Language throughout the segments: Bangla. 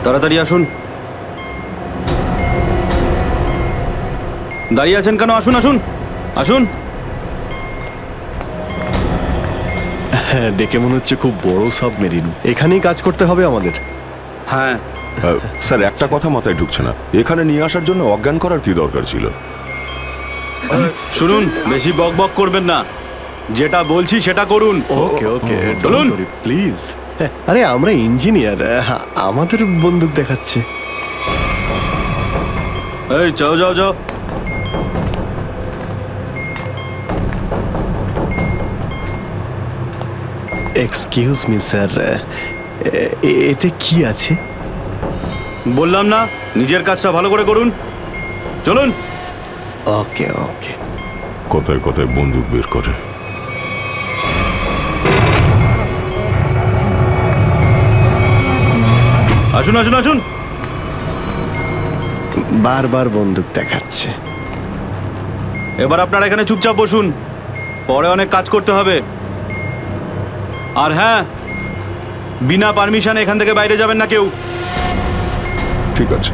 তাড়াতাড়ি আসুন। দাঁড়িয়ে আছেন কেন? আসুন আসুন আসুন। হ্যাঁ, দেখে মনে হচ্ছে খুব বড় সাবমেরিন। এখানেই কাজ করতে হবে আমাদের। হ্যাঁ স্যার, একটা কথা মাথায় ঢুকছে না, এখানে নিয়ে আসার জন্য অজ্ঞান করার কি দরকার ছিল? শুনুন, বেশি বক বক করবেন না, যেটা বলছি সেটা করুন। ওকে ওকে, চলুন প্লিজ। আরে আমরা ইঞ্জিনিয়ার, আমাদের বন্দুক দেখাচ্ছে। এই যাও যাও যাও। এক্সকিউজ মি স্যার, এতে কি আছে? বললাম না, নিজের কাজটা ভালো করে করুন। চলুন। ওকে ওকে। কথায় কথায় বন্দুক বের করে। আসুন আসুন আসুন। বারবার বন্দুক দেখাচ্ছে। এবার আপনারা এখানে চুপচাপ বসুন, পরে অনেক কাজ করতে হবে। আর হ্যাঁ, বিনা পারমিশনে এখান থেকে বাইরে যাবেন না কেউ। ঠিক আছে।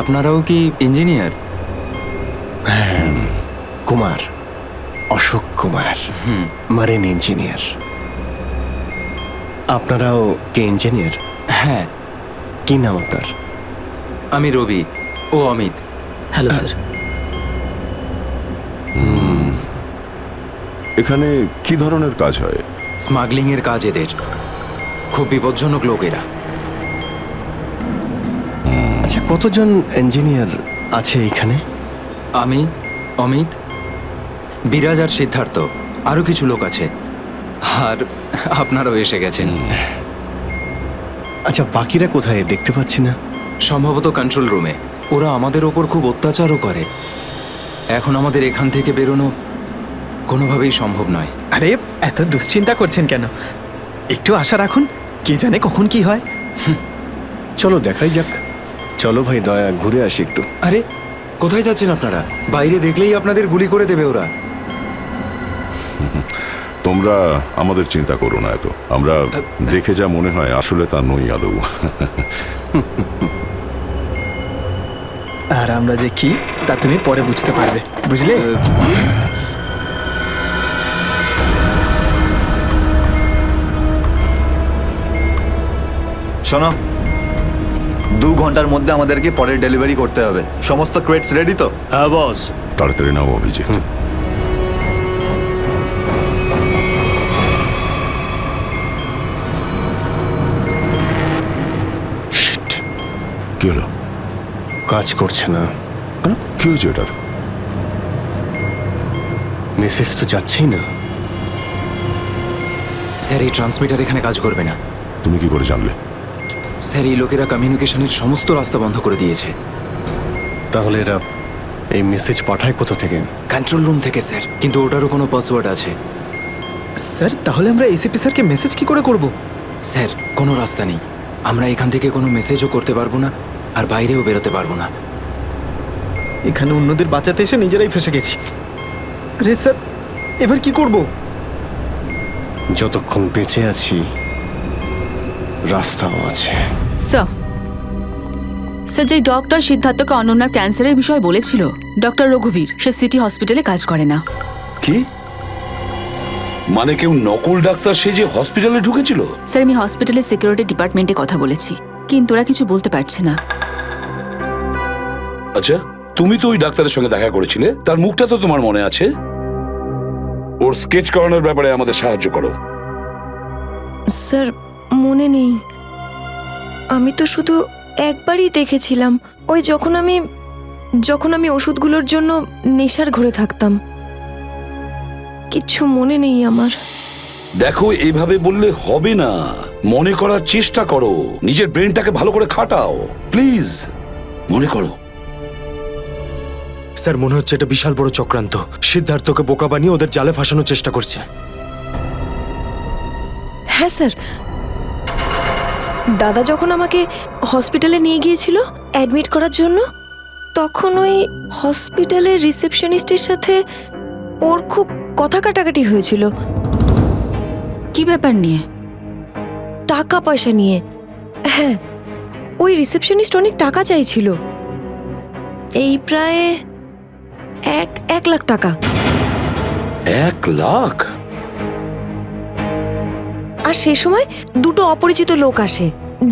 আপনারাও কি engineer? Kumar, Ashok Kumar, marine engineer. আপনারাও কি ইঞ্জিনিয়ার? হ্যাঁ। কি নাম আপনার? আমি রবি, ও অমিত। Hello sir. এখানে কি ধরনের কাজ হয়? স্মাগলিং এর কাজ এদের। খুব বিপজ্জনক লোক এরা। আচ্ছা, কতজন ইঞ্জিনিয়ার আছে এখানে? আমি, অমিত, বিরাজ আর সিদ্ধার্থ, আরো কিছু লোক আছে। আর আপনারাও এসে গেছেন। আচ্ছা, বাকিরা কোথায় দেখতে পাচ্ছি না? সম্ভবত কন্ট্রোল রুমে। ওরা আমাদের ওপর খুব অত্যাচারও করে। এখন আমাদের এখান থেকে বেরোনো কোনোভাবেই সম্ভব নয়। আরে এত দুশ্চিন্তা করছেন কেন? একটু আশা রাখুন, কে জানে কখন কি হয়। চলো দেখাই যাক। চলো ভাই, দয়া ঘুরে আসি একটু। আরে কোথায় যাচ্ছেন আপনারা? বাইরে দেখলেই আপনাদের গুলি করে দেবে ওরা। তোমরা আমাদের চিন্তা করো না এত, আমরা দেখে যা মনে হয় আসলে তা নই আদৌ। আর আমরা যে কি তা তুমি পরে বুঝতে পারবে, বুঝলে? শোনো, 2 ঘন্টার মধ্যে আমাদেরকে পরের ডেলিভারি করতে হবে। সমস্ত ক্রেটস রেডি তো? হ্যাঁ বস। তাড়াতাড়ি নাও অভিজিৎ। কি হলো? কাজ করছে না। কি হয়েছে এটার? মেসেজ তো যাচ্ছেই না। স্যার, এই ট্রান্সমিটার এখানে কাজ করবে না। তুমি কি করে জানলে? স্যার, এই লোকেরা কমিউনিকেশনের সমস্ত রাস্তা বন্ধ করে দিয়েছে। তাহলে এরা এই মেসেজ পাঠায় কোথা থেকে? কন্ট্রোল রুম থেকে স্যার, কিন্তু ওটারও কোনো পাসওয়ার্ড আছে। স্যার, তাহলে আমরা এসিপি স্যারকে মেসেজ কি করে করব? স্যার, কোনো রাস্তা নেই। আমরা এখান থেকে কোনো মেসেজও করতে পারবো না, আর বাইরেও বেরোতে পারবো না। এখানে অন্যদের বাঁচাতে এসে নিজেরাই ফেসে গেছি। আরে স্যার, এবার কি করব? যতক্ষণ বেঁচে আছি রাস্তাও আছে। স্যার, যে ডক্টর সিদ্ধার্থকে অনন্যার ক্যান্সারের বিষয়ে বলেছিল, ডক্টর রঘুবীর, সে সিটি হসপিটালে কাজ করে না। কি মানে কেউ নকল ডাক্তার সেজে হসপিটালে ঢুকেছিল? স্যার, আমি হসপিটালের সিকিউরিটি ডিপার্টমেন্টে কথা বলেছি। কিন্তু ওরা কিছু বলতে পারছে না। আচ্ছা, তুমি তো ওই ডাক্তারের সঙ্গে দেখা করেছিলে, তার মুখটা তো তোমার মনে আছে। ওর স্কেচ করানোর ব্যাপারে আমাদের সাহায্য করো। স্যার, মনে নেই। আমি তো শুধু একবারই দেখেছিলাম, ওই যখন আমি ওষুধগুলোর জন্য নেশার ঘরে থাকতাম। কিচ্ছু মনে নেই আমার। দেখো, এইভাবে বললে হবে না, মনে করার চেষ্টা করো, নিজের ব্রেনটাকে ভালো করে খাটাও প্লিজ, মনে করো। স্যার, মনে হচ্ছে এটা বিশাল বড় চক্রান্ত। সিদ্ধার্থকে বোকা বানিয়ে ওদের জালে ফাঁসানোর চেষ্টা করছে। হ্যাঁ স্যার, দাদা যখন আমাকে হসপিটালে নিয়ে গিয়েছিল অ্যাডমিট করার জন্য, তখন ওই হসপিটালের রিসেপশনিস্টের সাথে ওর খুব কথা কাটাকাটি হয়েছিল। কি ব্যাপার নিয়ে? টাকা পয়সা নিয়ে। হ্যাঁ, ওই রিসেপশনিস্ট অনেক টাকা চাইছিল, এই প্রায় 1 লাখ টাকা। 1 লাখ? আর সে সময় দুটো অপরিচিত লোক আসে,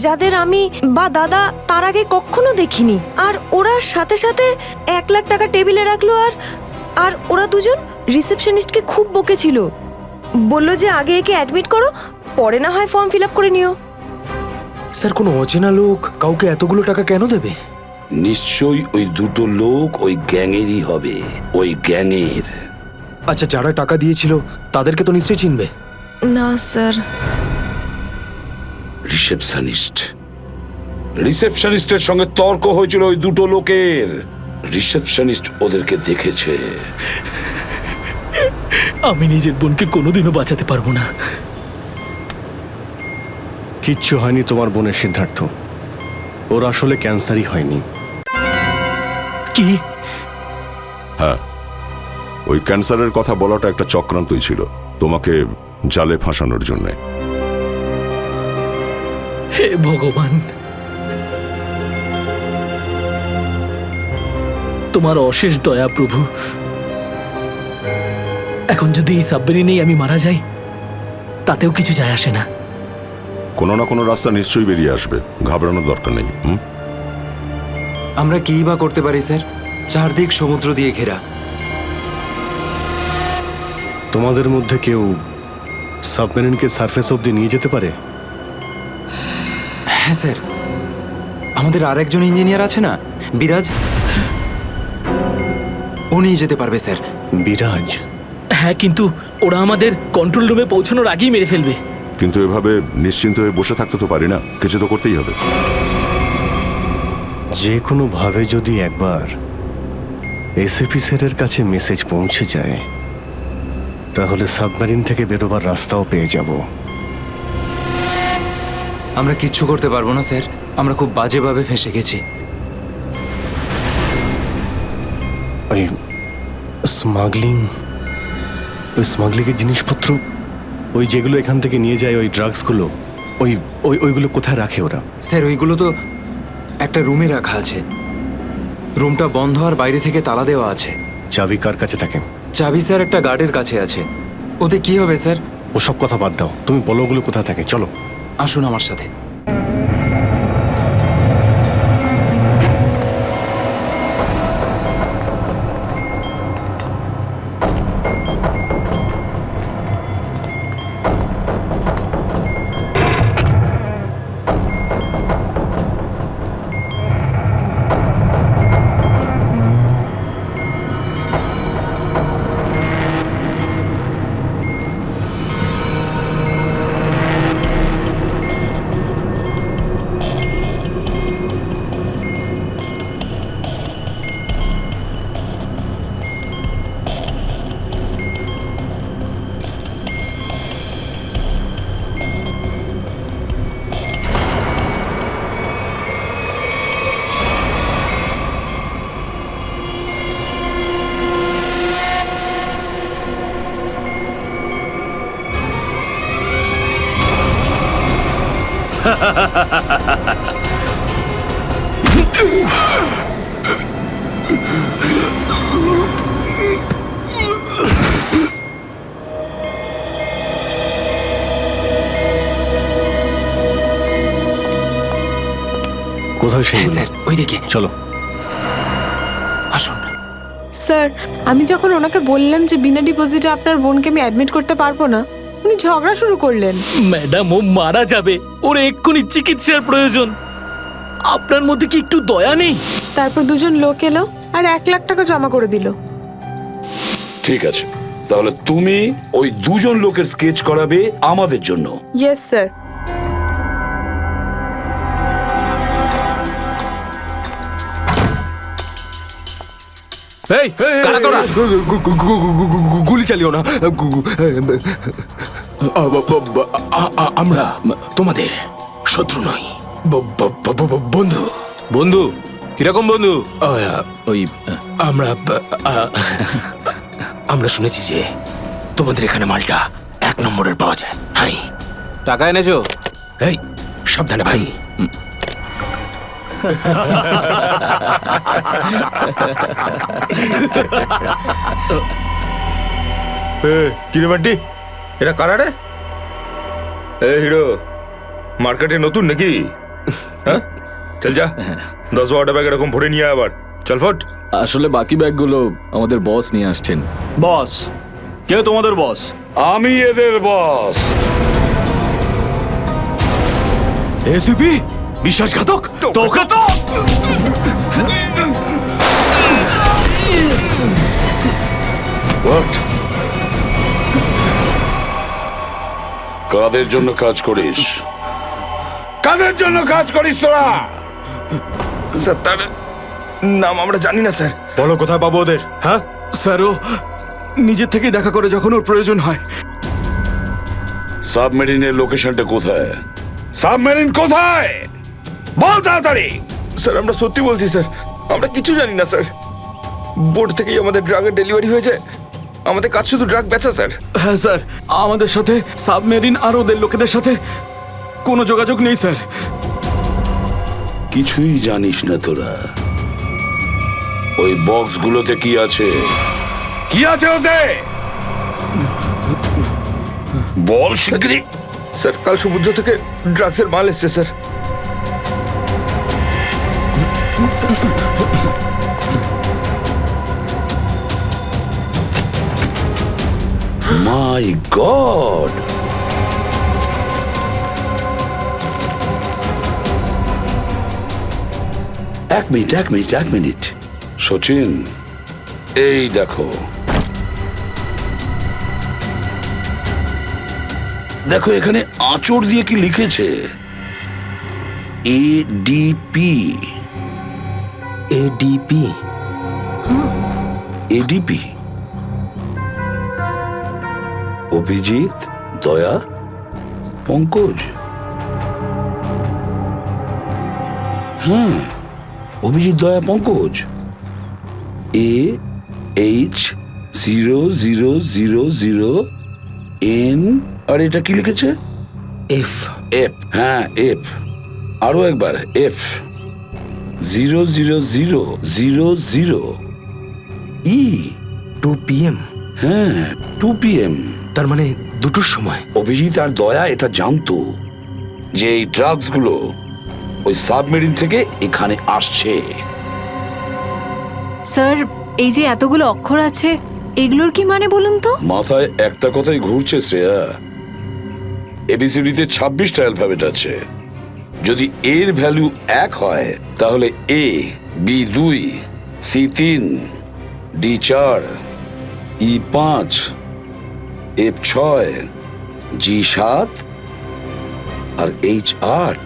যাদের আমি বা দাদা তার আগে কখনো দেখিনি। আর ওরা সাথে সাথে 1 লাখ টাকা টেবিলে রাখলো। আর ওরা দুজন রিসেপশনিস্টকে খুব বকেছিল, বলল যে আগে একে অ্যাডমিট করো, পরে না হয় ফর্ম ফিল আপ করে নিও। স্যার, কোনো অচেনা লোক কাউকে এতগুলো টাকা কেন দেবে? নিশ্চয়ই ওই দুটো লোক ওই গ্যাংয়েরই হবে, ওই গ্যাংয়ের। আচ্ছা, যারা টাকা দিয়েছিল তাদেরকে তো নিশ্চয়ই চিনবে। না স্যার। রিসেপশনিস্টের সঙ্গে তর্ক হয়েছিল ওই দুটো লোকের। রিসেপশনিস্ট ওদেরকে দেখেছে। আমি নিজের বোনকে কোনোদিনও বাঁচাতে পারবো না। কিচ্ছু হয়নি তোমার বোনের, সিদ্ধার্থ। ওর আসলে ক্যান্সারই হয়নি। কি? হ্যাঁ, ওই ক্যান্সারের কথা বলাটা একটা চক্রান্তই ছিল, তোমাকে জালে ফাঁসানোর জন্য। হে ভগবান, তোমার অশেষ দয়া প্রভু। এখন যদি এই সাবমেরিনেই আমি মারা যাই, তাতেও কিছু যায় আসে না। কোনো না কোনো রাস্তা নিশ্চয়ই বেরিয়ে আসবে, ঘাবড়ানোর দরকার নেই। আমরা কি বা করতে পারি স্যার? চারদিক সমুদ্র দিয়ে ঘেরা। তোমাদের মধ্যে কেউ সাবমেরিনকে সারফেস অব্দি নিয়ে যেতে পারে? হ্যাঁ স্যার, আমাদের আরেকজন ইঞ্জিনিয়ার আছে না, বিরাজ, উনি যেতে পারবে স্যার। বিরাজ? হ্যাঁ, কিন্তু ওরা আমাদের কন্ট্রোল রুমে পৌঁছানোর আগেই মেরে ফেলবে। কিন্তু এভাবে নিশ্চিন্ত হয়ে বসে থাকতে তো পারি না, কিছু তো করতেই হবে। যে কোনো ভাবে যদি একবার এসএপি স্যারের কাছে মেসেজ পৌঁছে যায়, তাহলে সাবমেরিন থেকে বেরোবার রাস্তাও পেয়ে যাব। আমরা কিচ্ছু করতে পারবো না স্যার, আমরা খুব বাজেভাবে ফেঁসে গেছি। ওই স্মাগলিংয়ের জিনিসপত্র, ওই যেগুলো এখান থেকে নিয়ে যায়, ওই ড্রাগসগুলো, ওইগুলো কোথায় রাখে ওরা? স্যার, ওইগুলো তো একটা রুমে রাখা আছে। রুমটা বন্ধ আর বাইরে থেকে তালা দেওয়া আছে। চাবি কার কাছে থাকে? চাবি স্যার একটা গার্ডের কাছে আছে। ওতে কি হবে স্যার? ওসব কথা বাদ দাও, তুমি বলো ওগুলো কোথায় থাকে। চলো, আসুন আমার সাথে। কোথায় সেই স্যার ওইদিকে চলো। আসুন। স্যার, আমি যখন ওনাকে বললাম যে বিনা ডিপোজিটে আপনার বোনকে আমি অ্যাডমিট করতে পারবো না, উনি ঝগড়া শুরু করলেন। ম্যাডাম, ও মারা যাবে, ওর এক্ষুনি চিকিৎসার প্রয়োজন। আপনার মধ্যে কি একটু দয়া নেই? তারপর দুজন লোক এলো আর 1,00,000 টাকা জমা করে দিল। ঠিক আছে, তাহলে তুমি ওই দুজন লোকের স্কেচ করাবে আমাদের জন্য। Yes sir. এই কারা তোরা? গুলি চালিও না। আমরা তোমাদের শত্রু নই, বন্ধু। বন্ধু? কিরকম বন্ধু? ওই আমরা শুনেছি যে তোমাদের এখানে মালটা 1 নম্বরের পাওয়া যায়। হাই, টাকা এনেছো? এই সাবধানে ভাই। কিরে বান্টি, এরা কারা রে? এ হিরো, মার্কেটে নতুন নাকি? হ্যাঁ, চল যা 10-12টা ব্যাগ এরকম ভরে নিয়ে আবার চল ফট। আসলে বাকি ব্যাগগুলো আমাদের বস নিয়ে আসছেন। বস? কে তোমাদের বস? আমি এদের বস। এসিপি বিশ্বাসঘাতক, তোকে তো What? কাদের জন্য কাজ করিস? কাদের জন্য কাজ করিস তোরা? স্যার, তার নাম আমরা জানি না স্যার। বলো কোথায় পাবো ওদের? হ্যাঁ স্যার, ও নিজের থেকেই দেখা করে যখন ওর প্রয়োজন হয়। সাবমেরিনের লোকেশনটা কোথায়? সাবমেরিন কোথায়? বল তাড়াতাড়ি। স্যার, আমরা সত্যি বলছি স্যার, আমরা কিছু জানি না স্যার। বোর্ড থেকেই আমাদের ড্রাগের ডেলিভারি হয়েছে, আমাদের কাজ শুধু ড্রাগ বেচা স্যার। হ্যাঁ স্যার, আমাদের সাথে সাবমেরিন আর ওদের লোকেদের সাথে কোনো যোগাযোগ নেই স্যার। কিছুই জানিস না তোরা? ওই বক্সগুলোতে কি আছে? কি আছে ওতে? বল শিগগিরই। স্যার, কাল সমুদ্র থেকে ড্রাগসের মাল এসছে স্যার। মাই গড! এক মিনিট সচিন, এই দেখো দেখো এখানে আঁচড় দিয়ে কি লিখেছে? এডিপি। এডিপি? এডিপি অভিজিৎ, দয়া, পঙ্কজ। হ্যাঁ, অভিজিৎ, দয়া, পঙ্কজ। AH0000N। আর এটা কি লিখেছে? এফ। এফ, হ্যাঁ এফ। আরো একবার এফ। 00000E। 2 PM? হ্যাঁ, 2 PM। তার মানে 2টোর সময়। অভিজিৎ আর দয়া এটা জানতো যে এই ড্রাগসগুলো ওই সাবমেরিন থেকে এখানে আসছে। স্যার, এই যে এতগুলো অক্ষর আছে, এগুলোর কি মানে বলুন তো? মাথায় একটা কথাই ঘুরছে শ্রেয়া। এবিসিডিতে 26টা অ্যালফাবেট আছে। যদি এর ভ্যালু 1 হয় তাহলে A, B 2, C 3, D 4, E 5, F 6, G 7 R H 8।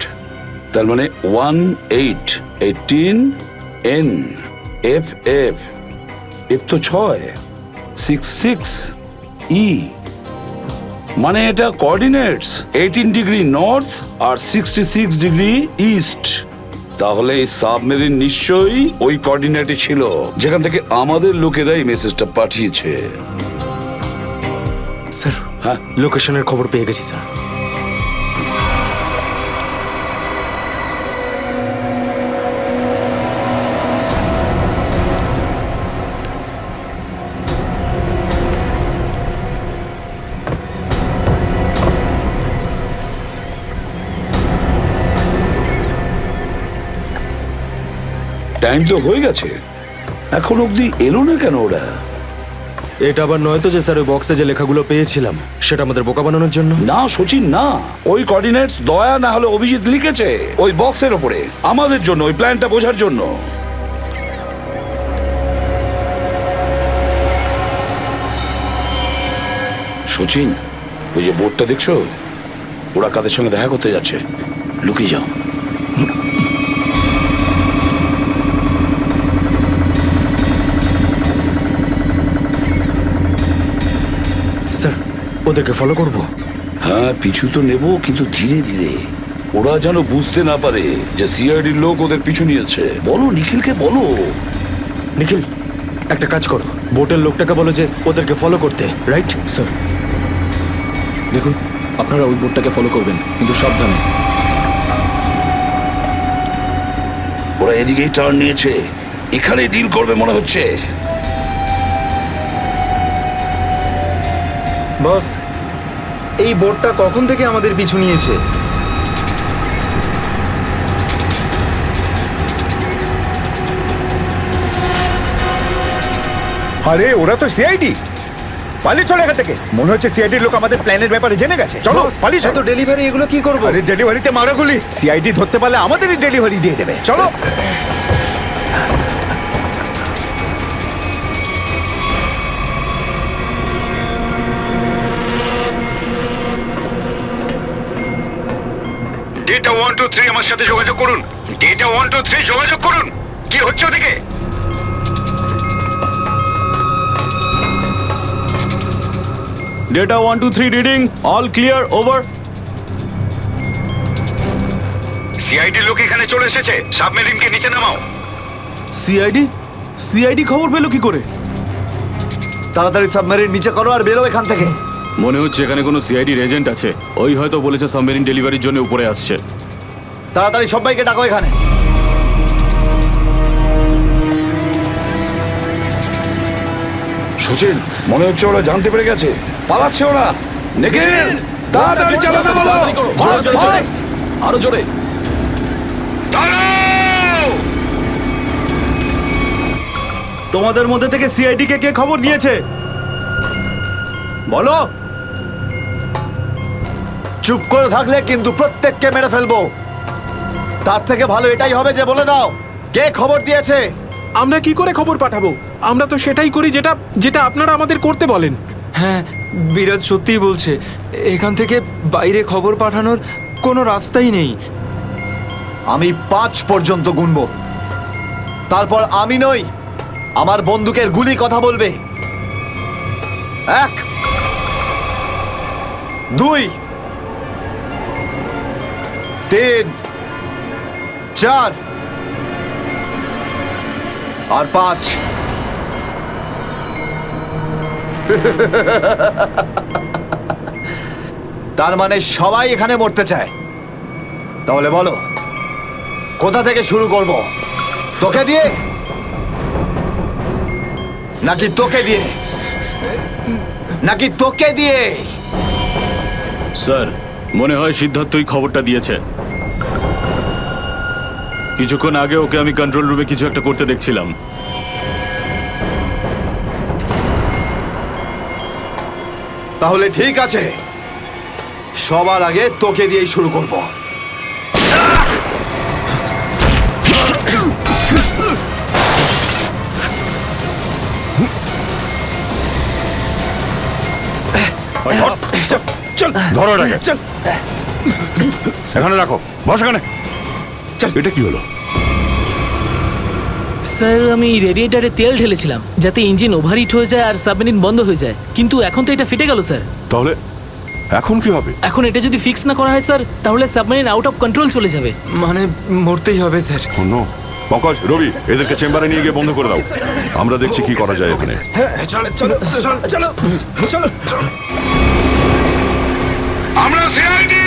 তার মানে 1 8 18 N F F F তো 6 6 6 E। মানে এটা কোঅর্ডিনেটস 18 ডিগ্রি নর্থ আর 66 ডিগ্রি ইস্ট। তাহলে এই সাবমেরিন নিশ্চয়ই ওই কোঅর্ডিনেটে ছিল যেখান থেকে আমাদের লোকেরা এই মেসেজটা পাঠিয়েছে। স্যার, হ্যাঁ, লোকেশনের খবর পেয়ে গেছি স্যার। টাইম তো হয়ে গেছে, এখন অবধি এলো না কেন ওরা? এটা আবার নয় তো যে স্যার ওই বক্সে যে লেখাগুলো পেয়েছিলাম সেটা আমাদের বোকা বানানোর জন্য? না সচিন না, ওই কোঅর্ডিনেটস দয়া না হলে অভিজিৎ লিখেছে ওই বক্সের ওপরে আমাদের জন্য, ওই প্ল্যানটা বোঝার জন্য। সচিন, ওই যে বোর্ডটা দেখছো, ওরা কাদের সঙ্গে দেখা করতে যাচ্ছে, লুকিয়ে যাও। স্যার ওদেরকে ফলো করব? হ্যাঁ পিছু তো নেব, কিন্তু ধীরে ধীরে, ওরা যেন বুঝতে না পারে যে সিআইডির লোক ওদের পিছু নিয়েছে। বলো নিখিলকে বলো। নিখিল একটা কাজ করো, বোটের লোকটাকে বলো যে ওদেরকে ফলো করতে, রাইট? স্যার দেখুন, আপনারা ওই বোর্ডটাকে ফলো করবেন, কিন্তু সাবধানে। ওরা এদিকেই টার্ন নিয়েছে, এখানে ডিল করবে মনে হচ্ছে। বস, এই বোর্ডটা কখন থেকে আমাদের পিছু নিয়েছে? আরে ওরা তো সিআইডি, পালিয়ে চলে এখান থেকে। মনে হচ্ছে সিআইডির লোক আমাদের প্ল্যানের ব্যাপারে জেনে গেছে। চলো পালিয়ে চলো। ডেলিভারি এগুলো কি করবো? আরে ডেলিভারিতে মারাগুলি, সিআইডি ধরতে পারলে আমাদেরই ডেলিভারি দিয়ে দেবে। চলো। ডেটা 123 আমার সাথে যোগাযোগ করুন। ডেটা 123 যোগাযোগ করুন। কি হচ্ছে ওদিকে? Data 123 reading, all clear, over. CID লোক এখানে চলে এসেছে, সাবমেরিনকে নিচে নামাও। সিআইডি খবর পেলো কি করে? তাড়াতাড়ি সাবমেরিন নিচে করো আর বেরো এখান থেকে। মনে হচ্ছে এখানে কোনো সিআইডির এজেন্ট আছে, ওই হয়তো বলেছে সাবমেরিন ডেলিভারির জন্য উপরে আসছে। তাড়াতাড়ি সবাইকে ডাকো এখানে। সচিন, মনে হচ্ছে ওরা জানতে পেরে গেছে, পালাচ্ছে ওরা। নিখিল তাড়াতাড়ি চালাতে বলো। আরো জোরে। তোমাদের মধ্যে থেকে সিআইডি কে কে খবর দিয়েছে বলো। চুপ করে থাকলে কিন্তু প্রত্যেককে মেরে ফেলবো। তার থেকে ভালো এটাই হবে যে বলে দাও কে খবর দিয়েছে। আমরা কি করে খবর পাঠাবো? আমরা তো সেটাই করি যেটা যেটা আপনারা আমাদের করতে বলেন। হ্যাঁ, বিরাজ সত্যিই বলছে, এখান থেকে বাইরে খবর পাঠানোর কোনো রাস্তাই নেই। আমি 5 পর্যন্ত গুনবো, তারপর আমি নই, আমার বন্দুকের গুলি কথা বলবে। 1 2 3 4 আর 5। তার মানে সবাই এখানে মরতে চায়। তাহলে বলো কোথা থেকে শুরু করব? তোকে দিয়ে নাকি তোকে দিয়ে? নাকি তোকে দিয়ে? স্যার, মনে হয় সিদ্ধার্থই খবরটা দিয়েছে। কিছুক্ষণ আগে ওকে আমি কন্ট্রোল রুমে কিছু একটা করতে দেখছিলাম। তাহলে ঠিক আছে, সবার আগে তোকে দিয়েই শুরু করব। চল ধরো এটাকে, চল এখানে রাখো, বস এখানে। চল। এটা কি হলো? স্যার আমি রেডিয়েটারে তেল ঢেলেছিলাম যাতে ইঞ্জিন ওভারহিট হয়ে যায় আর সাবমেরিন বন্ধ হয়ে যায়, কিন্তু এখন তো এটা ফেটে গেল স্যার। তাহলে এখন কি হবে? এখন এটা যদি ফিক্স না করা হয় স্যার, তাহলে সাবমেরিন আউট অফ কন্ট্রোল চলে যাবে। মানে মরতেই হবে স্যার। নো, পঙ্কজ, রবি, এদেরকে চেম্বারে নিয়ে গিয়ে বন্ধ করে দাও। আমরা দেখছি কি করা যায় এখানে। আমরা সিআইডি,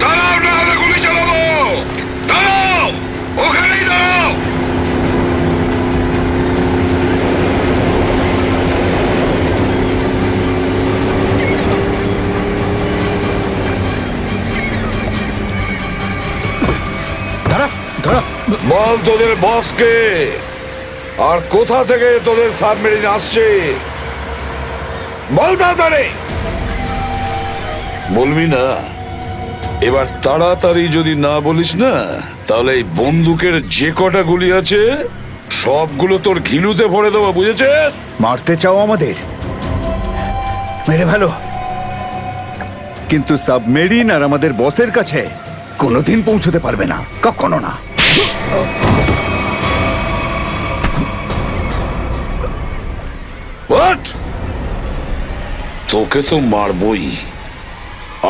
দাঁড়াও না হলে গুলি চালাবো। দাঁড়াও, ওখানেই দাঁড়াও। দাঁড়া দাঁড়া বল তোদের বসকে, আর কোথা থেকে তোদের সাবমেরিন আসছে বল তাড়াতাড়ি। বলবি না? এবার তাড়াতাড়ি যদি না বলিস না, তাহলে এই বন্দুকের যে কটা গুলি আছে সবগুলো তোর ঘিলুতে ভরে দেবো, বুঝেছিস? মারতে চাও আমাদের? মেরে ভালো, কিন্তু সাবমেরিন আর আমাদের বসের কাছে কোনোদিন পৌঁছতে পারবে না, কখনো না। হোয়াট? তোকে তো মারবই,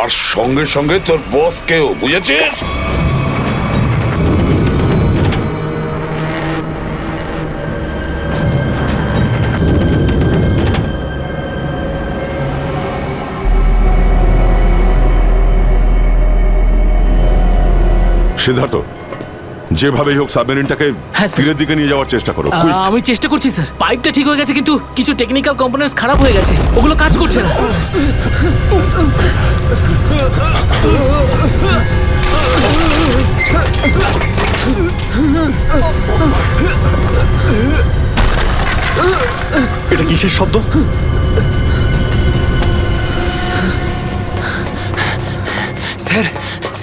আর সঙ্গে সঙ্গে তোর বসকেও, বুঝেছিস? সিদ্ধার্থ, যেভাবেই হোক সাবমেরিনটাকে হ্যাঁ, স্যার। তীরের দিকে নিয়ে যাওয়ার চেষ্টা করো। quick! আমি চেষ্টা করছি স্যার। পাইপটা ঠিক হয়ে গেছে, কিন্তু কিছু টেকনিক্যাল কম্পোনেন্টস খারাপ হয়ে গেছে, ওগুলো কাজ করছে না। এটা কিসের শব্দ? স্যার,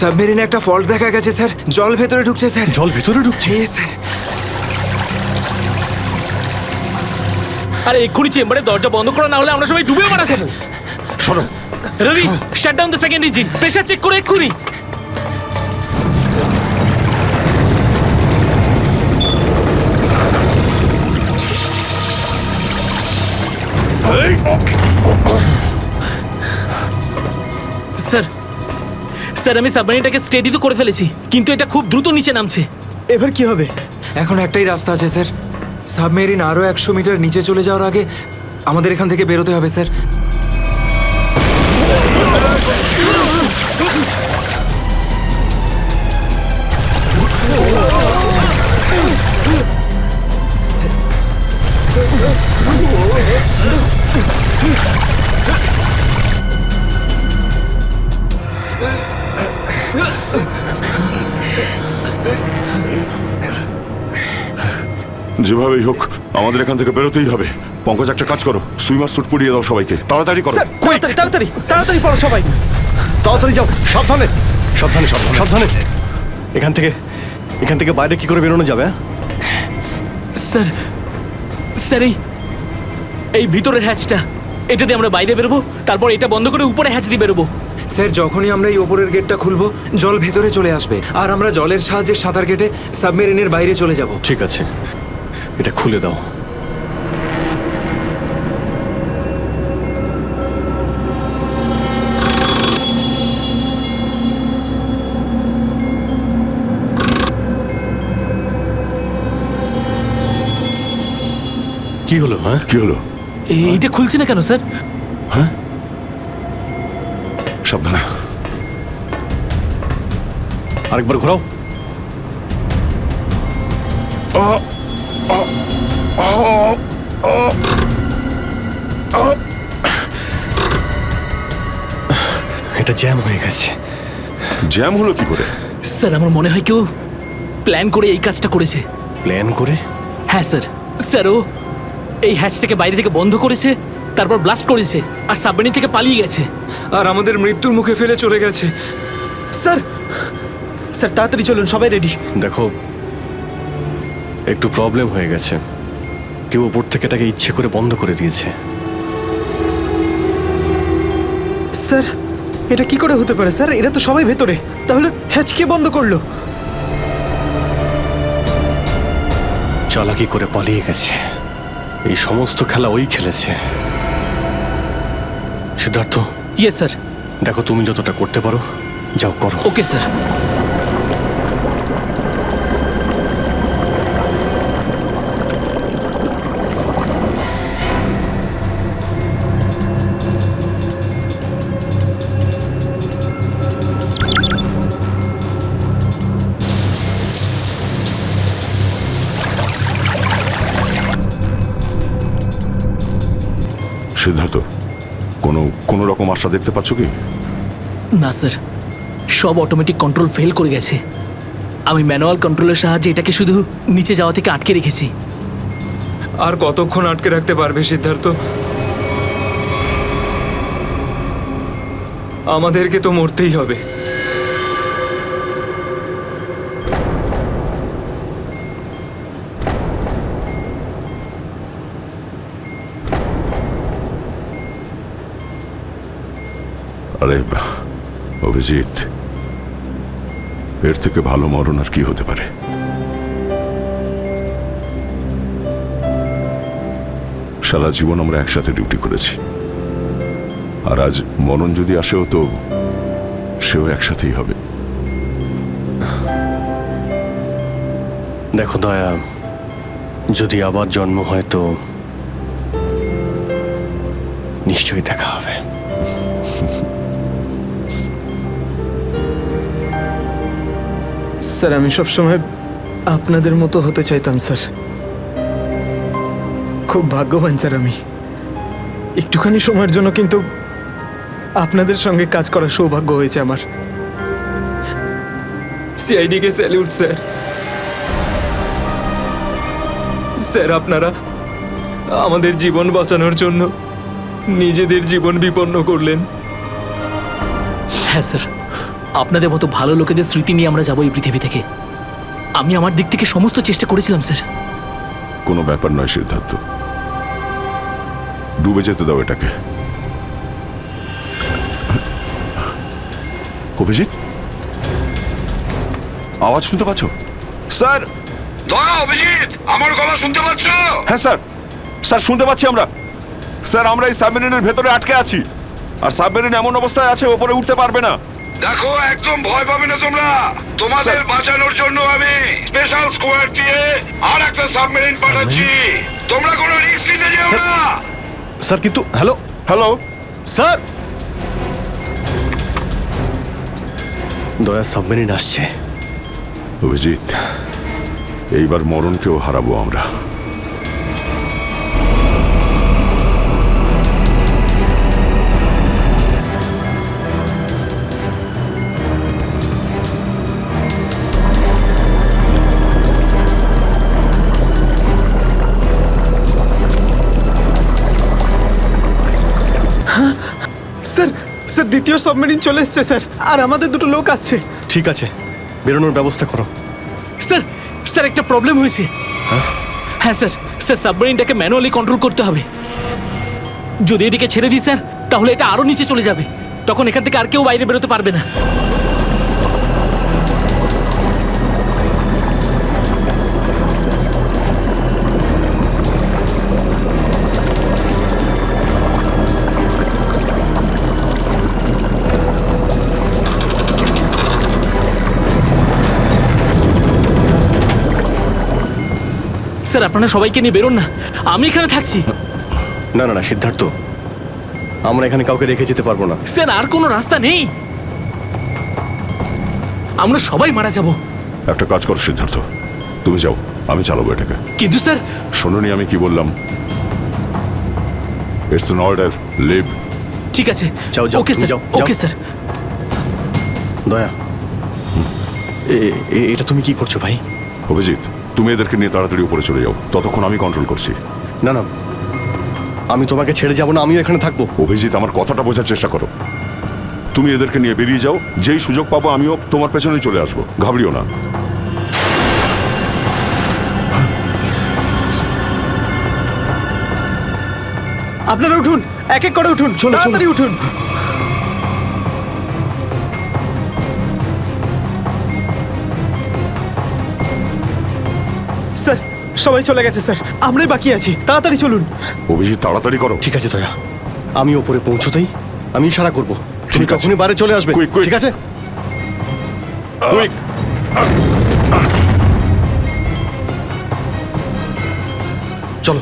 সাবমেরিনে একটা ফল্ট দেখা গেছে স্যার। জল ভেতরে ঢুকছে স্যার। জল ভিতরে ঢুকছে? স্যার। আরে এক্ষুনি চেম্বারে দরজা বন্ধ করা, না হলে আমরা সবাই ডুবে মারা যাবো। সরো। Ravi, shut down the second engine. Pressure check করে এক্ষুনি। স্যার, স্যার আমি সাবমেরিনটাকে স্টেডি তো করে ফেলেছি, কিন্তু এটা খুব দ্রুত নিচে নামছে। এবার কি হবে? এখন একটাই রাস্তা আছে স্যার। সাবমেরিন আরো 100 মিটার নিচে চলে যাওয়ার আগে আমাদের এখান থেকে বেরোতে হবে স্যার। যেভাবেই হোক আমাদের এখান থেকে বেরোতেই হবে। পঙ্কজ, একটা কাজ করো, সুইমার স্যুট পরিয়ে দাও সবাইকে, তাড়াতাড়ি করো। স্যার, তাড়াতাড়ি তাড়াতাড়ি তাড়াতাড়ি পড়ো সবাই। তাড়াতাড়ি যাও, সাবধানে সাবধানে সাবধানে সাবধানে। এখান থেকে বাইরে কি করে বেরোনো যাবে? স্যার, স্যার এই ভিতরের হ্যাচটা, এটা দিয়ে আমরা বাইরে বেরোবো, তারপর এটা বন্ধ করে উপরে হ্যাচ দিয়ে বেরোবো। স্যার, যখনই আমরা এই ওপরের গেটটা খুলবো জল ভেতরে চলে আসবে, আর আমরা জলের সাহায্যে সাঁতার কেটে সাবমেরিনের বাইরে চলে যাব। ঠিক আছে, এটা খুলে দাও। কি হলো? হ্যাঁ, কি হলো? এইটা খুলছে না কেন স্যার? হ্যাঁ, সাবধানে। আরেকবার ঘোরাও। এটা জ্যাম হয়ে গেছে। জ্যাম হলো কি করে? স্যার আমার মনে হয় কেউ প্ল্যান করে এই কাজটা করেছে। প্ল্যান করে? হ্যাঁ স্যার। স্যার ও এই হ্যাচটাকে বাইরে থেকে বন্ধ করেছে, তারপর ব্লাস্ট করেছে, আর সাবমেরিন থেকে পালিয়ে গেছে, আর আমাদের মৃত্যুর মুখে ফেলে চলে গেছে। স্যার, স্যার তাড়াতাড়ি চলুন, সবাই রেডি। দেখো, একটু প্রবলেম হয়ে গেছে। কেউ উপর থেকে এটাকে ইচ্ছে করে বন্ধ করে দিয়েছে। স্যার, এটা কি করে হতে পারে স্যার? এরা তো সবাই ভেতরে, তাহলে হ্যাচ কে বন্ধ করলো? চালাকি করে পালিয়ে গেছে। এই সমস্ত খেলা ওই খেলেছে। সিদ্ধার্থ। Yes sir. দেখো, তুমি যতটা করতে পারো যাও করো। Okay sir. সিদ্ধার্থ, কোনো রকম আশা দেখতে পাচ্ছ কি? না স্যার, সব অটোমেটিক কন্ট্রোল ফেল করে গেছে। আমি ম্যানুয়াল কন্ট্রোলের সাহায্যে এটাকে শুধু নিচে যাওয়া থেকে আটকে রেখেছি। আর কতক্ষণ আটকে রাখতে পারবে সিদ্ধার্থ? আমাদেরকে তো মরতেই হবে। আরে অভিজিৎ, এর থেকে ভালো মরণ আর কি হতে পারে? সারা জীবন আমরা একসাথে ডিউটি করেছি, আর আজ মরণ যদি আসেও তো সেও একসাথেই হবে। দেখো দয়া, যদি আবার জন্ম হয় তো নিশ্চয়ই দেখা হবে। স্যার আমি সবসময় আপনাদের মতো হতে চাইতাম স্যার। খুব ভাগ্যবান স্যার আমি, একটুখানি সময়ের জন্য কিন্তু আপনাদের সঙ্গে কাজ করার সৌভাগ্য হয়েছে আমার। সিআইডি কে স্যালিউট স্যার। স্যার আপনারা আমাদের জীবন বাঁচানোর জন্য নিজেদের জীবন বিপন্ন করলেন। হ্যাঁ স্যার, আপনাদের মতো ভালো লোকেদের স্মৃতি নিয়ে আমরা যাবো এই পৃথিবী থেকে। আমি আমার দিক থেকে সমস্ত চেষ্টা করেছিলাম স্যার। কোনো ব্যাপার নয় সিদ্ধার্থ, ডুবে যেতে দাও এটাকে। অভিজিৎ, আওয়াজ শুনতে পাচ্ছ? স্যার, অভিজিৎ, আমার গলা শুনতে পাচ্ছ? হ্যাঁ স্যার, স্যার শুনতে পাচ্ছি আমরা। স্যার আমরা এই সাবমেরিনের ভেতরে আটকে আছি, আর সাবমেরিন এমন অবস্থায় আছে ওপরে উঠতে পারবে না। দেখো, একদম ভয় পাবে না তোমরা। তোমাদের বাঁচানোর জন্য আমি স্পেশাল স্কোয়াড দিয়ে আর একটা সাবমেরিন পাঠাচ্ছি। তোমরা কোনো রিস্ক নিতে যেও না। স্যার কিন্তু হ্যালো হ্যালো স্যার, দয়া সাবমেরিন আসছে। অভিজিৎ, এইবার মরণকেও হারাবো আমরা। স্যার স্যার দ্বিতীয় সাবমেরিন চলে এসছে স্যার, আর আমাদের দুটো লোক আসছে। ঠিক আছে, বেরোনোর ব্যবস্থা করো। স্যার, স্যার একটা প্রবলেম হয়েছে। হ্যাঁ স্যার, স্যার সাবমেরিনটাকে ম্যানুয়ালি কন্ট্রোল করতে হবে। যদি এদিকে ছেড়ে দিই স্যার, তাহলে এটা আরো নিচে চলে যাবে। তখন এখান থেকে আর কেউ বাইরে বেরোতে পারবে না। স্যার আপনারা সবাইকে নিয়ে বেরোন না, আমি এখানে থাকছি। না না না সিদ্ধার্থ, আমরা এখানে কাউকে রেখে যেতে পারবো না। স্যার আর কোনো রাস্তা নেই, আমরা সবাই মারা যাব। একটা কাজ করো সিদ্ধার্থ, তুমি যাও, আমি চালাবো এটাকে। কিন্তু স্যার, শোনোনি আমি কি বললাম? It's an order, leave. ঠিক আছে, যাও যাও, ওকে তুমি স্যার, যাও, ওকে যাও। স্যার। দয়া, এটা তুমি কি করছো ভাই? অভিজিৎ, তুমি এদেরকে নিয়ে তাড়াতাড়ি উপরে চলে যাও, ততক্ষণ আমি কন্ট্রোল করছি। না না, আমি তোমাকে ছেড়ে যাবো না, আমিও এখানে থাকবো। অভিজিৎ, আমার কথাটা বোঝার চেষ্টা করো। তুমি এদেরকে নিয়ে বেরিয়ে যাও, যেই সুযোগ পাবো আমিও তোমার পেছনেই চলে আসবো, ঘাবড়িও না। আপনারা উঠুন, এক এক করে উঠুন, তাড়াতাড়ি উঠুন। স্যার সবাই চলে গেছে স্যার, আমরাই বাকি আছি, তাড়াতাড়ি চলুন। অভিজিৎ তাড়াতাড়ি করো। ঠিক আছে দয়া, আমি ওপরে পৌঁছতেই আমি ইশারা করবো, তুমি তখনই বাইরে চলে আসবে। ঠিক আছে? কুইক। চলো।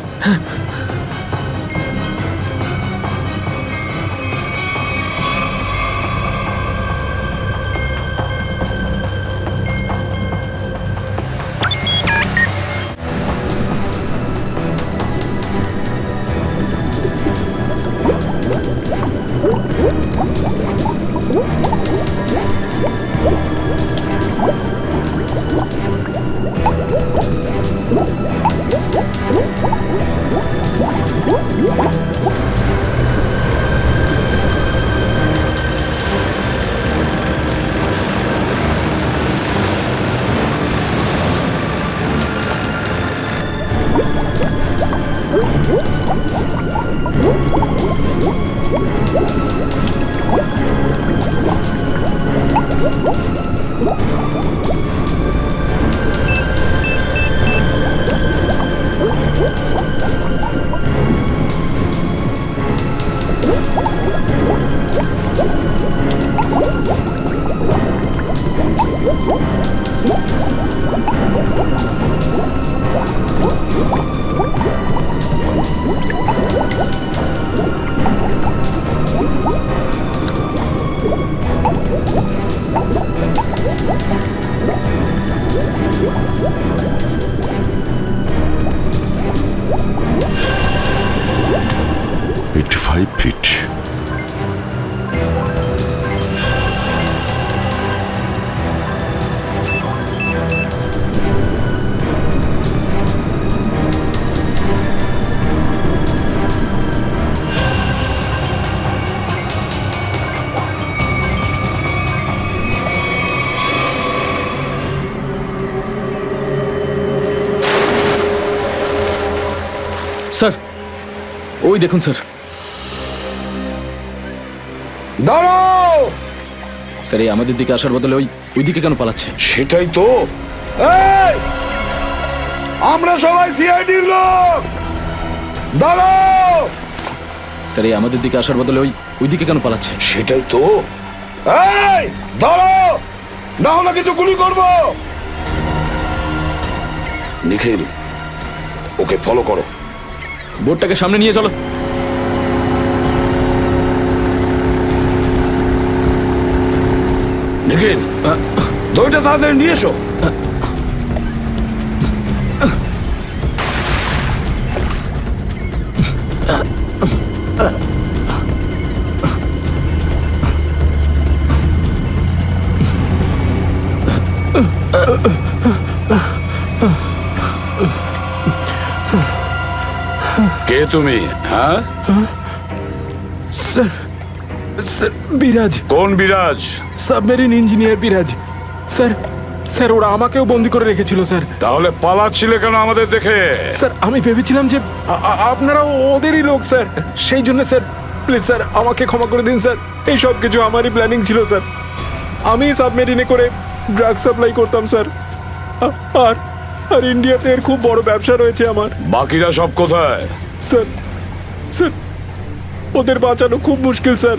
5 ফিট। স্যার ওই দেখুন স্যার। দাঁড়াও! স্যার এই আমাদের দিকে আসার বদলে ওই দিকে কেন পালাচ্ছে? সেটাই তো। এই! আমরা সবাই সিআইডির লোক। দাঁড়াও! স্যার এই আমাদের দিকে আসার বদলে ওই দিকে কেন পালাচ্ছে? সেটাই তো। এই! দাঁড়াও! না হলে কিন্তু গুলি করব। নিখিল, ওকে ফলো করো। বোটটাকে সামনে নিয়ে চলো। নিখিল, দইটা তাড়াতাড়ি নিয়ে এসো। কে তুমি? হ্যাঁ স্যার, স্যার বিরাজ। কোন বিরাজ? সাবমেরিন ইঞ্জিনিয়ার বিরাজ। স্যার, স্যার ওরা আমাকেও বন্দি করে রেখেছিল স্যার। তাহলে পালাচ্ছিলে কেন আমাদের দেখে? স্যার আমি ভেবেছিলাম যে আপনারা ওদেরই লোক স্যার, সেই জন্য স্যার প্লিজ স্যার আমাকে ক্ষমা করে দিন স্যার। এই সব কিছু আমারই প্ল্যানিং ছিল স্যার। আমি সাবমেরিনে করে ড্রাগ সাপ্লাই করতাম স্যার। আর আর ইন্ডিয়াতে এর খুব বড় ব্যবসা রয়েছে আমার। বাকিরা সব কোথায়? স্যার, স্যার ওদের বাঁচানো খুব মুশকিল স্যার।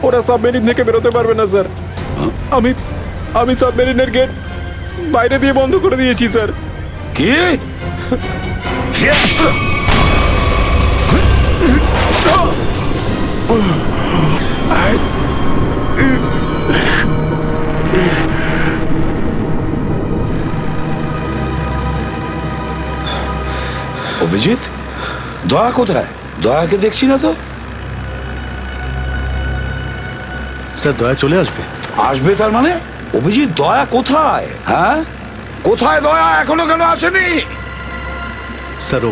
ওরা সাবমেরিন থেকে বেরোতে পারবে না স্যার। আমি সাবমেরিনের গেট বাইরে দিয়ে বন্ধ করে দিয়েছি স্যার। কি? অভিজিৎ, দয়া কোথায়? দয়াকে দেখছি না তো। স্যার দয়া চলে আসবে। আসবে তার মানে? অভিজিৎ, দয়া কোথায়? হ্যাঁ, কোথায় দয়া? এখনো কেন আসেনি? স্যার ও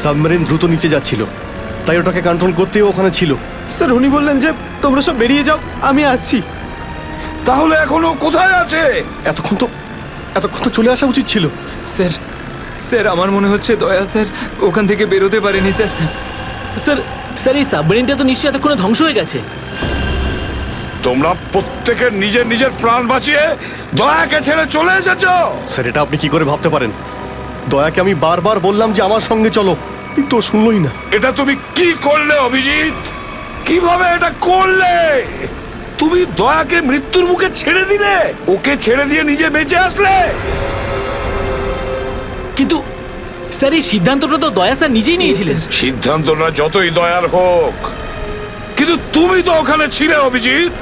সাবমেরিন দ্রুত নিচে যাচ্ছিল, তাই ওটাকে কন্ট্রোল করতেও ওখানে ছিল। স্যার উনি বললেন যে তোমরা সব বেরিয়ে যাও, আমি আসছি। তাহলে এখনো কোথায় আছে? এতক্ষণ তো চলে আসা উচিত ছিল। স্যার, স্যার আমার মনে হচ্ছে দয়া স্যার ওখান থেকে বেরোতে পারেনি স্যার। স্যার, স্যার এই সাবমেরিনটা তো নিশ্চয়ই এতক্ষণে ধ্বংস হয়ে গেছে। তোমরা প্রত্যেকের নিজের নিজের প্রাণ বাঁচিয়ে দয়াকে ছেড়ে চলে এসেছো। স্যার এটা আপনি কি করে ভাবতে পারেন? দয়াকে আমি বারবার বললাম যে আমার সঙ্গে চলো, কিন্তু ও শুনলই না। এটা তুমি কি করলে অভিজিৎ? কিভাবে এটা করলে? তুমি দয়াকে মৃত্যুর মুখে ছেড়ে দিলে, ওকে ছেড়ে দিয়ে নিজে বেঁচে আসলে। কিন্তু স্যার এই সিদ্ধান্তটা তো দয়া স্যার নিজেই নিয়েছিলেন। সিদ্ধান্তটা যতই দয়ার হোক, কিন্তু তুমি তো ওখানে ছিলে অভিজিৎ।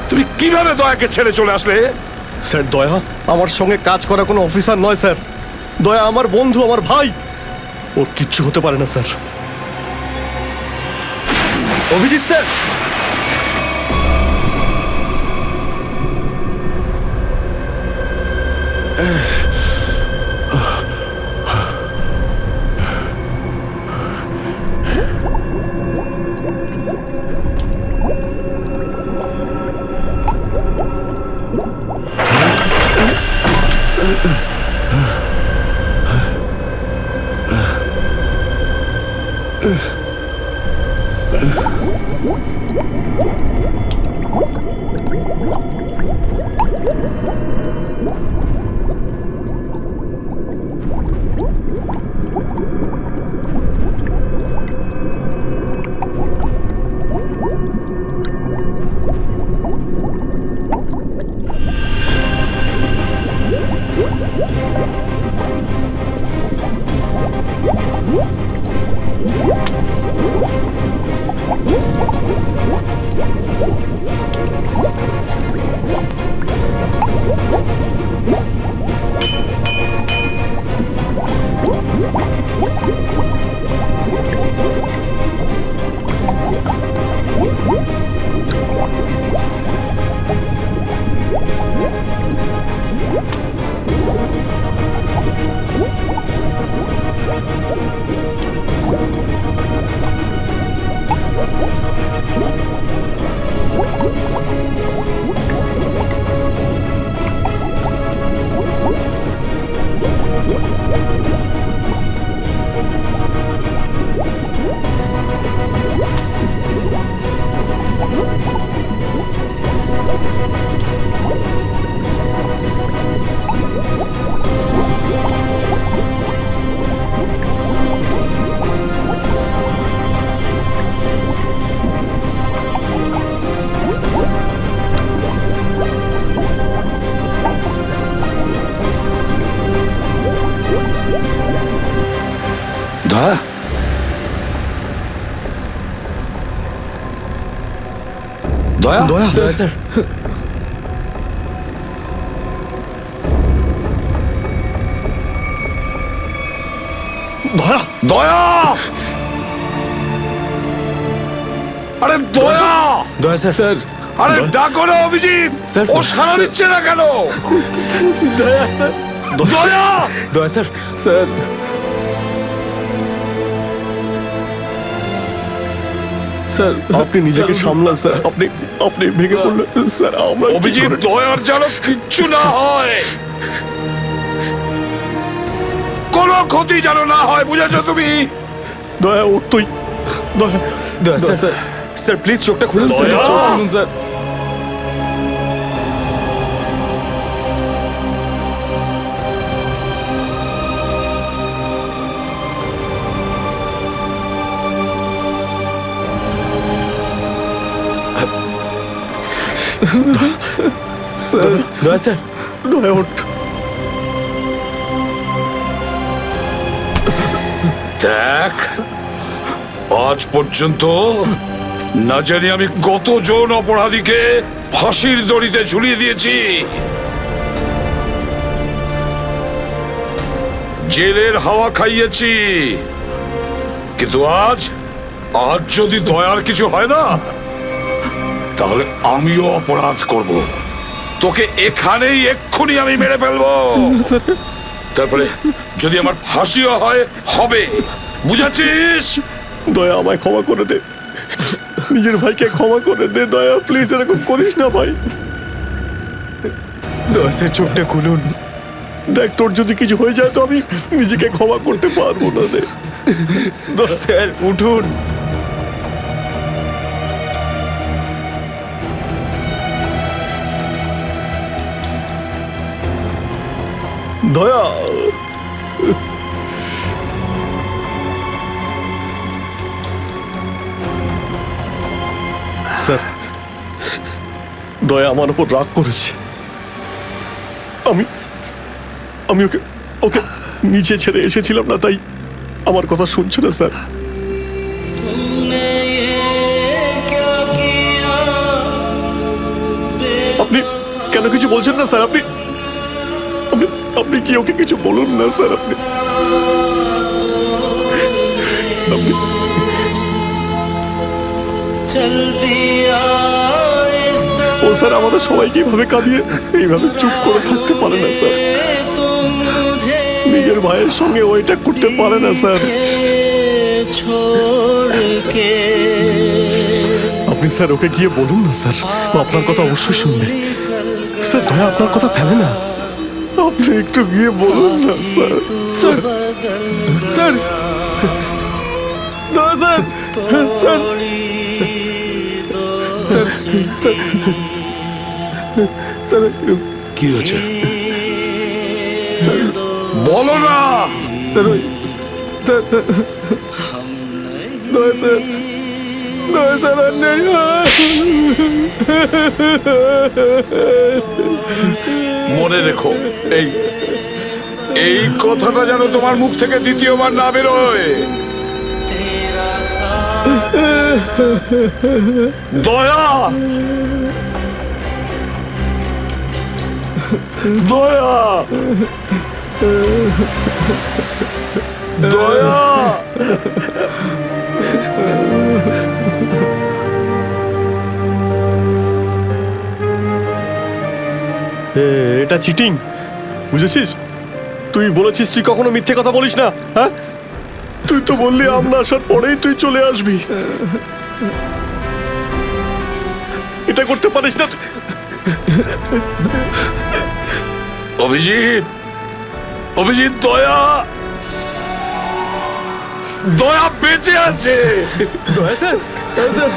তুমি কিভাবে দয়াকে ছেড়ে চলে আসলে? স্যার দয়া আমার সঙ্গে কাজ করা কোনো অফিসার নয় স্যার। দয়া আমার বন্ধু, আমার ভাই। ওর কিচ্ছু হতে পারে না স্যার। অভিজিৎ স্যার, দয়া দয়া দয়া স্যার দয়া দয়া আরে দয়া দয়া স্যার আরে ডাকো না অভিজিৎ স্যার, ও সাড়া দিচ্ছে না কেন? দয়া স্যার দয়া দয়া স্যার স্যার স্যার আপনি নিজেকে সামলান স্যার। আপনি আপনি ভেঙে পড়লেন স্যার। আমরা কি অভিজিৎ করে- দয়ার যেন কিচ্ছু না হয়, কোনো ক্ষতি যেন না হয়, বুঝেছো তুমি? দয়া ওর তুই দয়া দয়া স্যার স্যার প্লিজ চোখটা খুলুন স্যার দয়া! চোখ খুলুন স্যার স্যার দয়া স্যার দয়া ওঠ। দেখ, আজ পর্যন্ত না জানি আমি কতজন অপরাধীকে ফাঁসির দড়িতে ঝুলিয়ে দিয়েছি, জেলের হাওয়া খাইয়েছি, কিন্তু আজ যদি দয়ার কিছু হয় না, তাহলে আমিও অপরাধ করব। তোকে এখানেই এক্ষুনি আমি মেরে ফেলবো। তারপরে যদি আমার ফাঁসিও হয়, হবে, বুঝেছিস? দয়া আমায় ক্ষমা করে দে, নিজের ভাইকে ক্ষমা করে দে দয়া, প্লিজ এরকম করিস না ভাই। দয়া স্যার চোখটা খুলুন। দেখ তোর যদি কিছু হয়ে যায় তো আমি নিজেকে ক্ষমা করতে পারবো না রে। স্যার উঠুন। দয়া স্যার, দয়া আমার উপর রাগ করেছে। আমি আমি ওকে ওকে নিচে ছেড়ে এসেছিলাম না, তাই আমার কথা শুনছে না স্যার। আপনি কেন কিছু বলছেন না স্যার? আপনি আপনি আপনি কি ওকে কিছু বলুন না স্যার। আপনি আপনি ও স্যার আমাদের সবাইকে এইভাবে কাঁদিয়ে এইভাবে চুপ করে থাকতে পারে না স্যার। নিজের ভাইয়ের সঙ্গে ওইটা করতে পারে না স্যার। আপনি স্যার ওকে গিয়ে বলুন না স্যার, ও আপনার কথা অবশ্যই শুনবে স্যার। দয়া আপনার কথা ফেলে না, আপনি একটু গিয়ে বলুন না স্যার। স্যার স্যার দয়া sir sir sir sir sir কি হয়েছে স্যার বলো না। স্যার দয়া স্যার দয়া স্যার আর নেই। মনে রেখো, এই এই কথাটা যেন তোমার মুখ থেকে দ্বিতীয়বার না বেরোয়। দয়া দয়া দয়া এটা চিটিং, বুঝেছিস? তুই বলেছিস তুই কখনো মিথ্যে কথা বলিস না। হ্যাঁ, তুই তো বললি আমরা আসার পরেই তুই চলে আসবি। এটা করতে পারিস না। অভিজিৎ, অভিজিৎ, দয়া দয়া বেঁচে আছে। দয়া স্যার দয়া স্যার